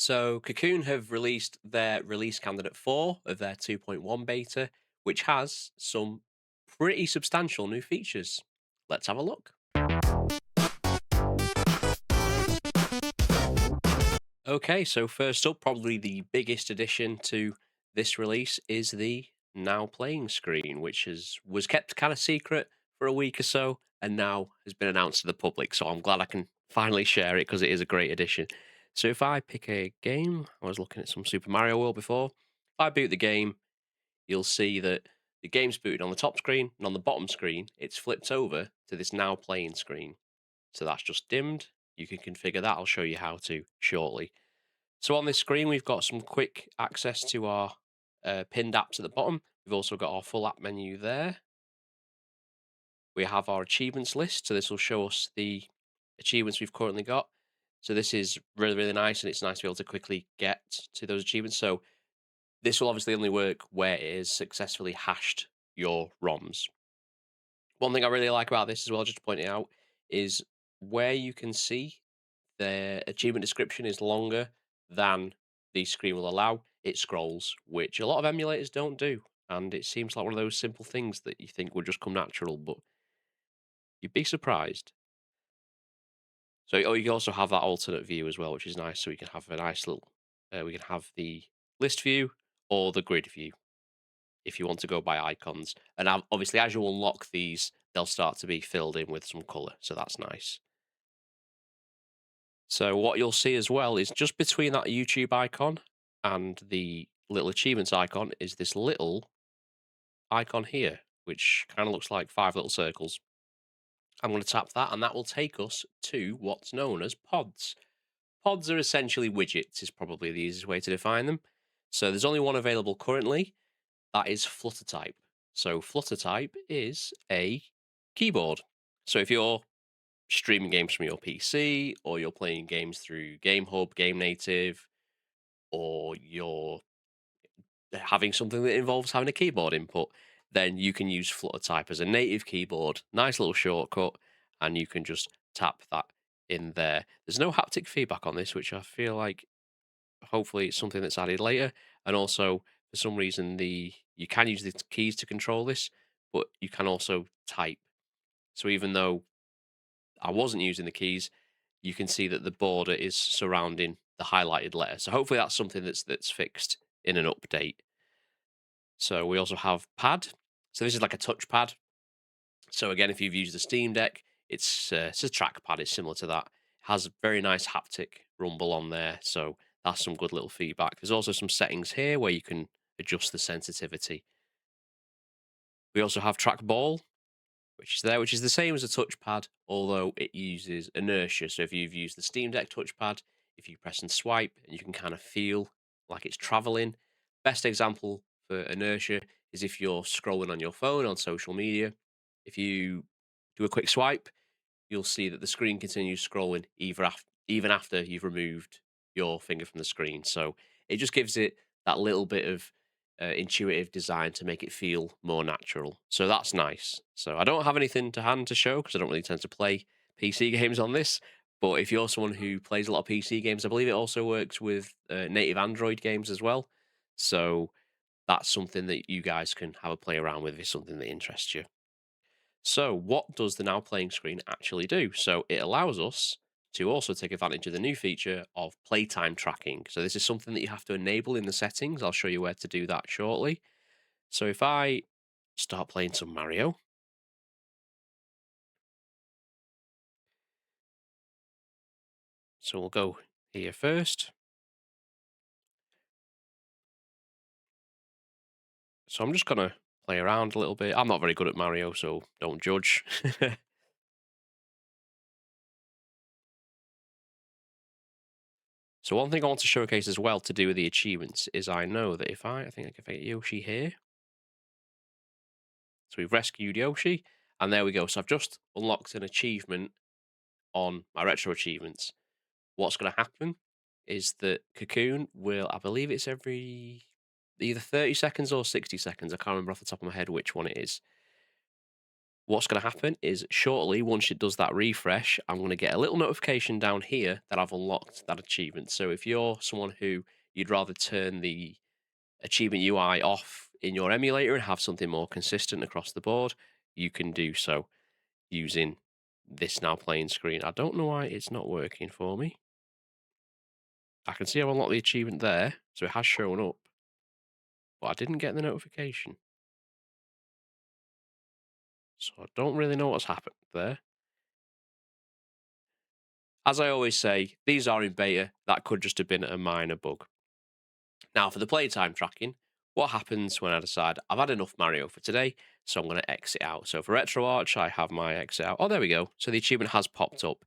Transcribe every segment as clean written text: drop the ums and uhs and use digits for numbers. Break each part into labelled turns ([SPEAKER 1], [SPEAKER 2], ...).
[SPEAKER 1] So Cocoon have released their release candidate 4 of their 2.1 beta, which has some pretty substantial new features. Let's have a look. Okay, so first up, probably the biggest addition to this release is the now playing screen, which was kept kind of secret for a week or so and now has been announced to the public. So I'm glad I can finally share it because it is a great addition. So if I pick a game, I was looking at some Super Mario World before. If I boot the game, you'll see that the game's booted on the top screen, and on the bottom screen, it's flipped over to this now playing screen. So that's just dimmed. You can configure that. I'll show you how to shortly. So on this screen, we've got some quick access to our pinned apps at the bottom. We've also got our full app menu there. We have our achievements list. So this will show us the achievements we've currently got. So this is really, really nice, and it's nice to be able to quickly get to those achievements. So this will obviously only work where it is successfully hashed your ROMs. One thing I really like about this as well, just to point it out, is where you can see the achievement description is longer than the screen will allow, it scrolls, which a lot of emulators don't do. And it seems like one of those simple things that you think would just come natural, but you'd be surprised. So, oh, you can also have that alternate view as well, which is nice. So we can have a nice little, we can have the list view or the grid view if you want to go by icons. And obviously, as you unlock these, they'll start to be filled in with some color. So that's nice. So what you'll see as well is just between that YouTube icon and the little achievements icon is this little icon here, which kind of looks like 5 little circles. I'm going to tap that, and that will take us to what's known as pods. Pods are essentially widgets, is probably the easiest way to define them. So there's only one available currently. That is FlutterType. So FlutterType is a keyboard. So if you're streaming games from your PC, or you're playing games through GameHub, Game Native, or you're having something that involves having a keyboard input, then you can use FlutterType as a native keyboard. Nice little shortcut, and you can just tap that in there. There's no haptic feedback on this, which I feel like hopefully it's something that's added later. And also, for some reason, the you can use the keys to control this, but you can also type. So even though I wasn't using the keys, you can see that the border is surrounding the highlighted letter. So hopefully that's something that's fixed in an update. So we also have pad. So this is like a touchpad. So again, if you've used the Steam Deck, it's a trackpad. It's similar to that. Has very nice haptic rumble on there. So that's some good little feedback. There's also some settings here where you can adjust the sensitivity. We also have trackball, which is there, which is the same as a touchpad, although it uses inertia. So if you've used the Steam Deck touchpad, if you press and swipe, and you can kind of feel like it's traveling. Best example for inertia is if you're scrolling on your phone on social media. If you do a quick swipe, you'll see that the screen continues scrolling even after you've removed your finger from the screen. So it just gives it that little bit of intuitive design to make it feel more natural. So that's nice. So I don't have anything to hand to show because I don't really tend to play PC games on this. But if you're someone who plays a lot of PC games, I believe it also works with native Android games as well. So that's something that you guys can have a play around with if it's something that interests you. So, what does the now playing screen actually do? So, it allows us to also take advantage of the new feature of playtime tracking. So, this is something that you have to enable in the settings. I'll show you where to do that shortly. So, if I start playing some Mario, so we'll go here first. So, I'm just going to play around a little bit. I'm not very good at Mario, so don't judge. So, one thing I want to showcase as well to do with the achievements is I know that I think if I get Yoshi here, so we've rescued Yoshi, and there we go. So I've just unlocked an achievement on my retro achievements. What's going to happen is that Cocoon will, I believe it's every either 30 seconds or 60 seconds. I can't remember off the top of my head which one it is. what's going to happen is shortly, once it does that refresh, I'm going to get a little notification down here that I've unlocked that achievement. So if you're someone who you'd rather turn the achievement UI off in your emulator and have something more consistent across the board, you can do so using this now playing screen. I don't know why it's not working for me. I can see I've unlocked the achievement there, so it has shown up, but I didn't get the notification. So I don't really know what's happened there. As I always say, these are in beta. That could just have been a minor bug. Now, for the playtime tracking, what happens when I decide I've had enough Mario for today, so I'm going to exit out. So for RetroArch, I have my exit out. Oh, there we go. So the achievement has popped up.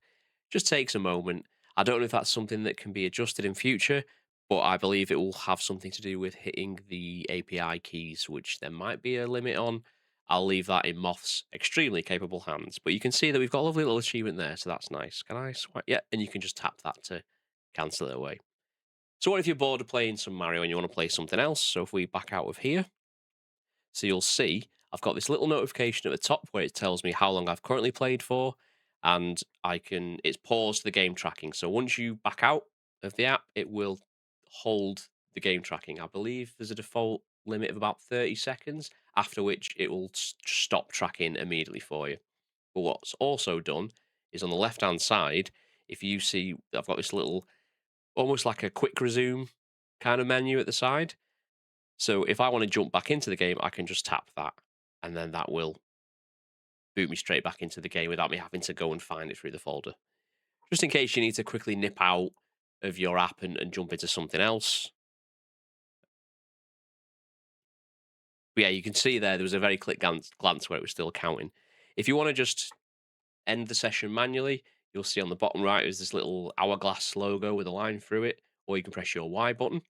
[SPEAKER 1] Just takes a moment. I don't know if that's something that can be adjusted in future, but I believe it will have something to do with hitting the API keys, which there might be a limit on. I'll leave that in Moth's extremely capable hands. But you can see that we've got a lovely little achievement there, so that's nice. Can I swipe? Yeah, and you can just tap that to cancel it away. So what if you're bored of playing some Mario and you want to play something else? So if we back out of here, so you'll see I've got this little notification at the top where it tells me how long I've currently played for, and it's paused the game tracking. So once you back out of the app, it will hold the game tracking. I believe there's a default limit of about 30 seconds, after which it will stop tracking immediately for you. But what's also done is on the left hand side, if you see, I've got this little almost like a quick resume kind of menu at the side. So if I want to jump back into the game, I can just tap that, and then that will boot me straight back into the game without me having to go and find it through the folder. Just in case you need to quickly nip out of your app and jump into something else. But yeah, you can see there was a very quick glance where it was still counting. If you want to just end the session manually, you'll see on the bottom right is this little hourglass logo with a line through it, or you can press your Y button.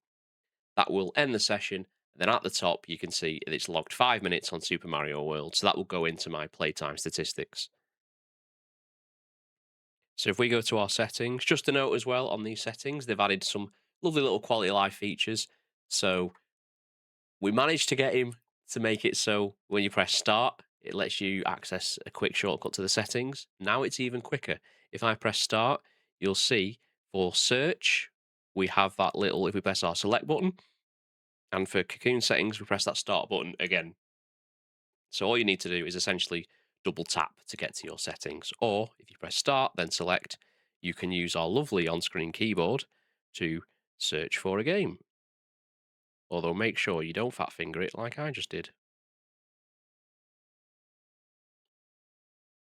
[SPEAKER 1] That will end the session. And then at the top, you can see it's logged 5 minutes on Super Mario World. So that will go into my playtime statistics. So if we go to our settings, just a note as well on these settings, they've added some lovely little quality of life features. So we managed to get him to make it so when you press start, it lets you access a quick shortcut to the settings. Now it's even quicker. If I press start, you'll see for search, we have that little, if we press our select button, and for Cocoon settings, we press that start button again. So all you need to do is essentially double tap to get to your settings. Or if you press start, then select, you can use our lovely on-screen keyboard to search for a game. Although make sure you don't fat finger it like I just did.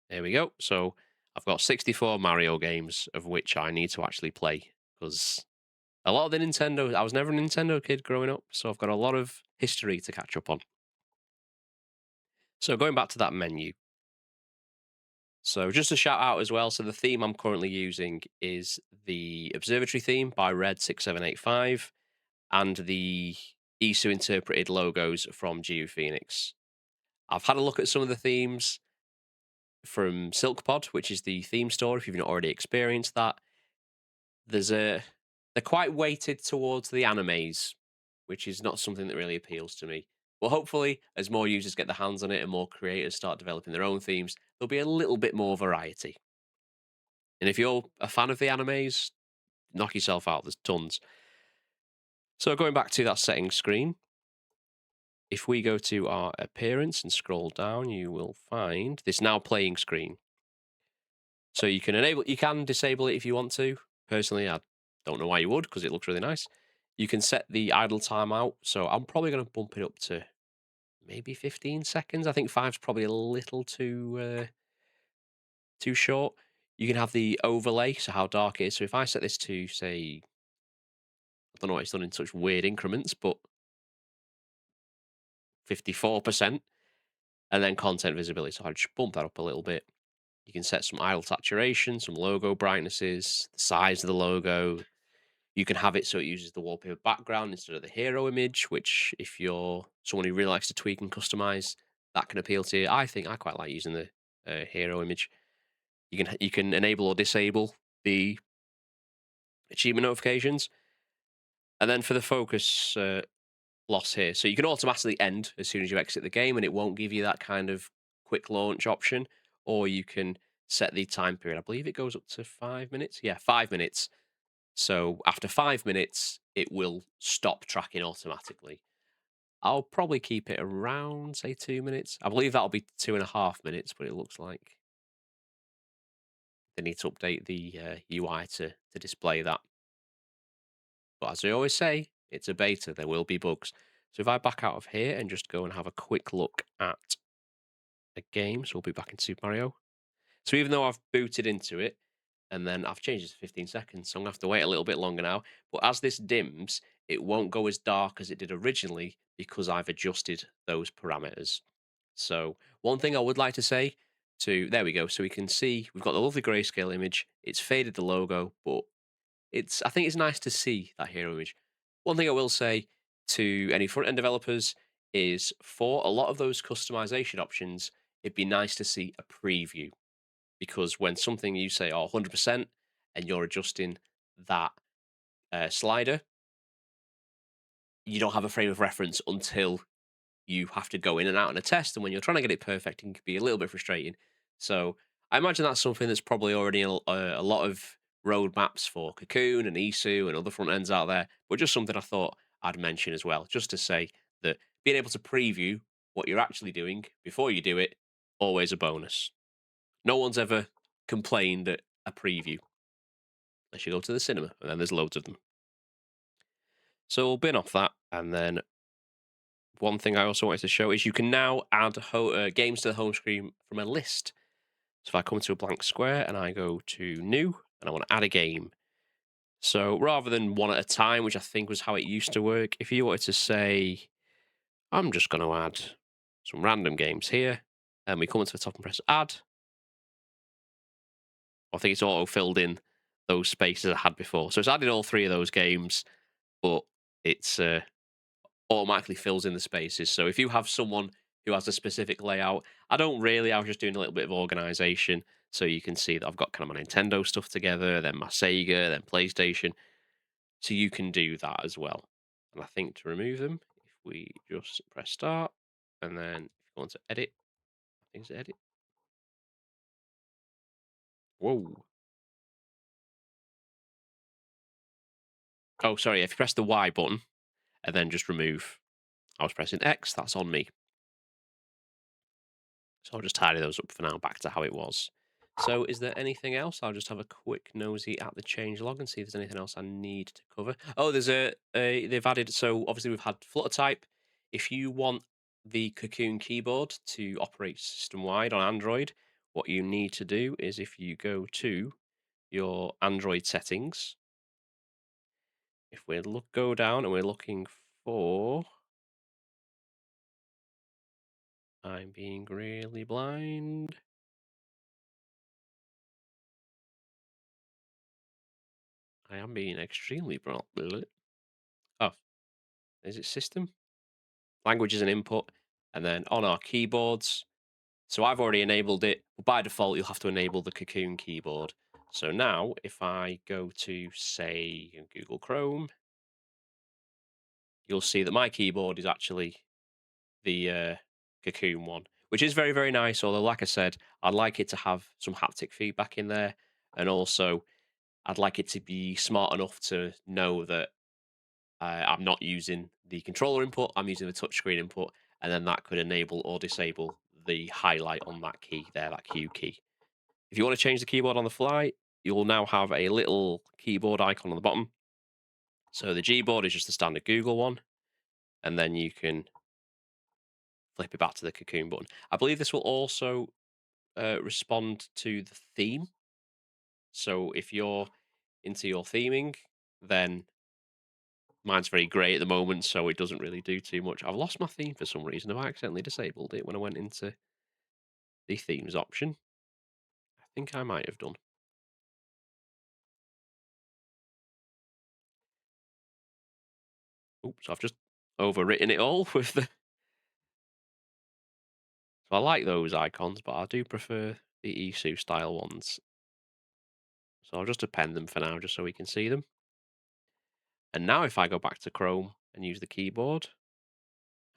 [SPEAKER 1] There we go. So I've got 64 Mario games of which I need to actually play, because a lot of the Nintendo, I was never a Nintendo kid growing up, so I've got a lot of history to catch up on. So going back to that menu, so just a shout out as well. So the theme I'm currently using is the Observatory theme by Red6785 and the ISO interpreted logos from GeoPhoenix. I've had a look at some of the themes from SilkPod, which is the theme store. If you've not already experienced that, they're quite weighted towards the animes, which is not something that really appeals to me. Well, hopefully, as more users get their hands on it and more creators start developing their own themes, there'll be a little bit more variety. And if you're a fan of the animes, knock yourself out. There's tons. So going back to that settings screen, if we go to our appearance and scroll down, you will find this now playing screen. So you can disable it if you want to. Personally, I don't know why you would, because it looks really nice. You can set the idle time out. So I'm probably going to bump it up to maybe 15 seconds. I think 5's probably a little too short. You can have the overlay, so how dark it is. So if I set this to, say, I don't know why it's done in such weird increments, but 54%, and then content visibility. So I'll just bump that up a little bit. You can set some idle saturation, some logo brightnesses, the size of the logo. You can have it so it uses the wallpaper background instead of the hero image, which if you're someone who really likes to tweak and customize, that can appeal to you. I think I quite like using the hero image. You can enable or disable the achievement notifications. And then for the focus loss here, so you can automatically end as soon as you exit the game, and it won't give you that kind of quick launch option, or you can set the time period. I believe it goes up to 5 minutes. Yeah, 5 minutes. So after 5 minutes, it will stop tracking automatically. I'll probably keep it around, say, 2 minutes. I believe that'll be 2.5 minutes, but it looks like they need to update the UI to display that. But as I always say, it's a beta. There will be bugs. So if I back out of here and just go and have a quick look at a game, so we'll be back in Super Mario. So even though I've booted into it, and then I've changed it to 15 seconds, so I'm gonna have to wait a little bit longer now. But as this dims, it won't go as dark as it did originally because I've adjusted those parameters. So one thing I would like to say there we go. So we can see we've got the lovely grayscale image. It's faded the logo, but I think it's nice to see that hero image. One thing I will say to any front end developers is for a lot of those customization options, it'd be nice to see a preview because when something you say, 100%, and you're adjusting that slider, you don't have a frame of reference until you have to go in and out on a test. And when you're trying to get it perfect, it can be a little bit frustrating. So I imagine that's something that's probably already a lot of roadmaps for Cocoon and Isu and other front ends out there, but just something I thought I'd mention as well, just to say that being able to preview what you're actually doing before you do it, always a bonus. No one's ever complained at a preview unless you go to the cinema, and then there's loads of them. So we'll bin off that, and then one thing I also wanted to show is you can now add games to the home screen from a list. So if I come to a blank square and I go to new and I want to add a game. So rather than one at a time, which I think was how it used to work, if you wanted to say, I'm just going to add some random games here, and we come to the top and press add, I think it's auto filled in those spaces I had before. So it's added all three of those games, but it's automatically fills in the spaces. So if you have someone who has a specific layout, I don't really, I was just doing a little bit of organization. So you can see that I've got kind of my Nintendo stuff together, then my Sega, then PlayStation. So you can do that as well. And I think to remove them, if we just press start and then if you go on to edit, I think it's edit. Whoa. Oh, sorry. If you press the Y button and then just remove, I was pressing X, that's on me. So I'll just tidy those up for now, back to how it was. So is there anything else? I'll just have a quick nosy at the change log and see if there's anything else I need to cover. Oh, there's they've added, so obviously we've had FlutterType. If you want the Cocoon keyboard to operate system-wide on Android, what you need to do is if you go to your Android settings, if we go down and we're looking for, I'm being really blind. I am being extremely blind. Oh, is it system? Language is an input. And then on our keyboards, so I've already enabled it. By default, you'll have to enable the Cocoon keyboard. So now if I go to, say, Google Chrome, you'll see that my keyboard is actually the Cocoon one, which is very, very nice. Although, like I said, I'd like it to have some haptic feedback in there. And also, I'd like it to be smart enough to know that I'm not using the controller input, I'm using the touchscreen input, and then that could enable or disable the highlight on that key there, that Q key. If you want to change the keyboard on the fly, you'll now have a little keyboard icon on the bottom. So the Gboard is just the standard Google one, and then you can flip it back to the Cocoon button. I believe this will also respond to the theme. So if you're into your theming, then mine's very grey at the moment, so it doesn't really do too much. I've lost my theme for some reason. Have I accidentally disabled it when I went into the themes option? I think I might have done. Oops, I've just overwritten it all with the. So I like those icons, but I do prefer the Isu style ones. So I'll just append them for now, just so we can see them. And now if I go back to Chrome and use the keyboard,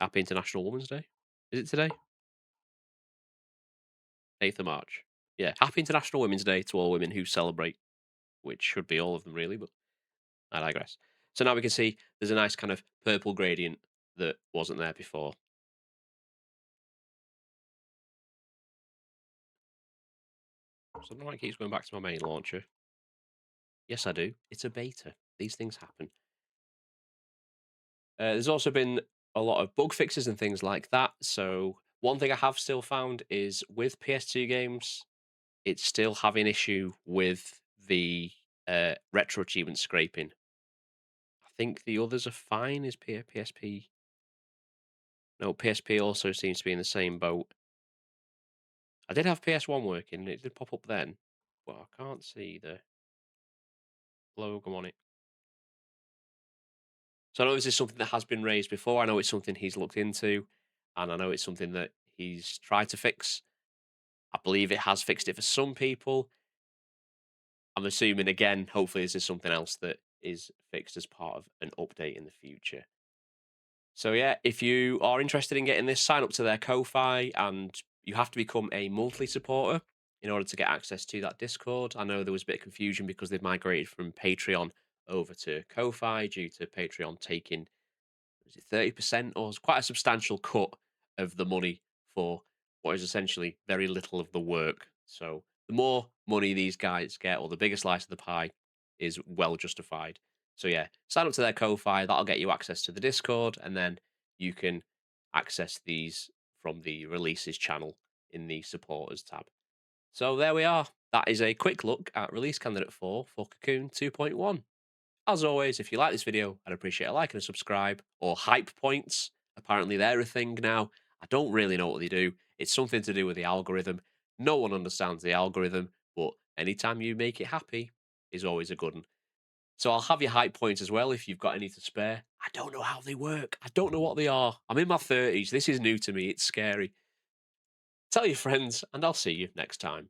[SPEAKER 1] Happy International Women's Day. Is it today? 8th of March. Yeah, happy International Women's Day to all women who celebrate, which should be all of them really, but I digress. So now we can see there's a nice kind of purple gradient that wasn't there before. So now it keeps going back to my main launcher. Yes, I do. It's a beta. These things happen. There's also been a lot of bug fixes and things like that. So one thing I have still found is with PS2 games, it's still having issue with the retro achievement scraping. I think the others are fine. Is PSP? No, PSP also seems to be in the same boat. I did have PS1 working. It did pop up then, but I can't see the logo on it. So I know this is something that has been raised before. I know it's something he's looked into, and I know it's something that he's tried to fix. I believe it has fixed it for some people. I'm assuming again, hopefully this is something else that is fixed as part of an update in the future. So yeah, if you are interested in getting this, sign up to their Ko-Fi, and you have to become a monthly supporter in order to get access to that Discord. I know there was a bit of confusion because they've migrated from Patreon over to Ko-Fi due to Patreon taking, is it 30%, or it's quite a substantial cut of the money for what is essentially very little of the work. So the more money these guys get, or the bigger slice of the pie, is well justified. So yeah, sign up to their Ko-Fi. That'll get you access to the Discord, and then you can access these from the releases channel in the supporters tab. So there we are. That is a quick look at release candidate 4 for Cocoon 2.1. As always, if you like this video, I'd appreciate a like and a subscribe, or hype points. Apparently, they're a thing now. I don't really know what they do. It's something to do with the algorithm. No one understands the algorithm, but anytime you make it happy is always a good one. So I'll have your hype points as well if you've got any to spare. I don't know how they work. I don't know what they are. I'm in my 30s. This is new to me. It's scary. Tell your friends, and I'll see you next time.